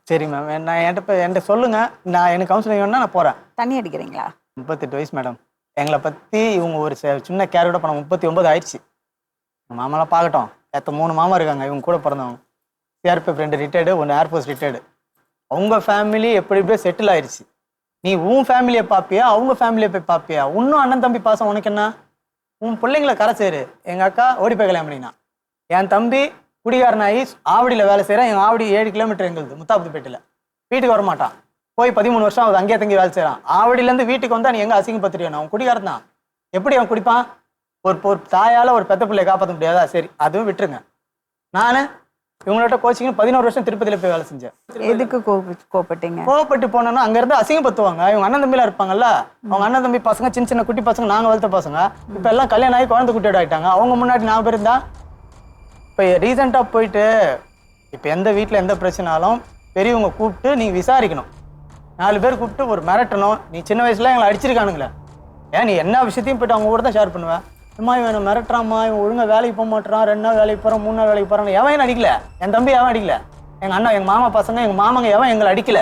சரி மேம். நான் என்கிட்ட சொல்லுங்க. நான் எனக்கு கவுன்சிலிங் வேணும்னா நான் போறேன். தண்ணி அடிக்கிறீங்களா? 38 வயசு மேடம். எங்களை பத்தி இவங்க ஒரு சின்ன கேர் கூட பண்ண 39 ஆயிடுச்சு. மாமாலாம் பார்க்கட்டும். 3 மாமா இருக்காங்க இவங்க கூட பிறந்தவங்க. CRPF 2 retired, 1 air force retired. அவங்க ஃபேமிலி எப்படி எப்படியோ செட்டில் ஆயிடுச்சு. நீ உன் ஃபேமிலியை பார்ப்பியா, அவங்க ஃபேமிலியை போய் பார்ப்பியா? இன்னும் அண்ணன் தம்பி பாசம் உனக்கு என்ன? உன் பிள்ளைங்களை கரை சேரு. எங்கள் அக்கா ஓடி போய் கல்யாணம் பண்ணினா. என் தம்பி குடிகாரனாகி ஆவடியில் வேலை செய்கிறான். எங்கள் ஆவடி 7 கிலோமீட்டர் எங்களுது முத்தாபுத்துப்பேட்டையில். வீட்டுக்கு வரமாட்டான். போய் 13 வருஷம் ஆகுது அங்கேயே தங்கி வேலை செய்கிறான். ஆவடியிலேருந்து வீட்டுக்கு வந்தால் நீ எங்கே அசிங்கப்பத்துறியோ? அவன் குடிகாரன் தான். எப்படி அவன் குடிப்பான்? ஒரு தாயால் ஒரு பெத்த பிள்ளையை காப்பாற்ற முடியாதா? சரி, அதுவும் விட்டுருங்க. நான் இவங்கள்ட்ட கோச்சிங் 11 வருஷம் திருப்பதியில் போய் வேலை செஞ்சேன். எதுக்கு கோபப்பட்டீங்க? கோவப்பட்டு போனோன்னா அங்கேருந்து அசிங்கப்படுத்துவாங்க. இவங்க அண்ணன் தம்பிலாம் இருப்பாங்கல்ல, அவங்க அண்ணன் தம்பி பசங்க சின்ன சின்ன குட்டி பசங்க, நாங்கள் வளர்த்த பசங்க இப்போ எல்லாம் கல்யாணம் ஆகி குழந்தை குட்டியோட ஆகிட்டாங்க. அவங்க முன்னாடி நான் இருந்தா இப்போ ரீசெண்டாக போயிட்டு இப்போ எந்த வீட்டில் எந்த பிரச்சனாலும் பெரியவங்க கூப்பிட்டு நீங்கள் விசாரிக்கணும். 4 பேர் கூப்பிட்டு ஒரு மிரட்டணும். நீ சின்ன வயசுல எங்களை அடிச்சிருக்கானுங்களே, ஏன் நீ என்ன விஷயத்தையும் போய்ட்டு அவங்க கூட தான் ஷேர் பண்ணுவேன். அம்மா இவன் மிரட்டுறாம்மா, இவன் ஒழுங்காக வேலைக்கு போக மாட்டான், 2 நாள் வேலைக்கு போகிறான், 3 நாள் வேலைக்கு போகிறான். எவன் அடிக்கல, என் தம்பி எவன் அடிக்கல, எங்கள் அண்ணா எங்கள் மாமா பசங்க எங்கள் மாமாங்க எவன் எங்களை அடிக்கல.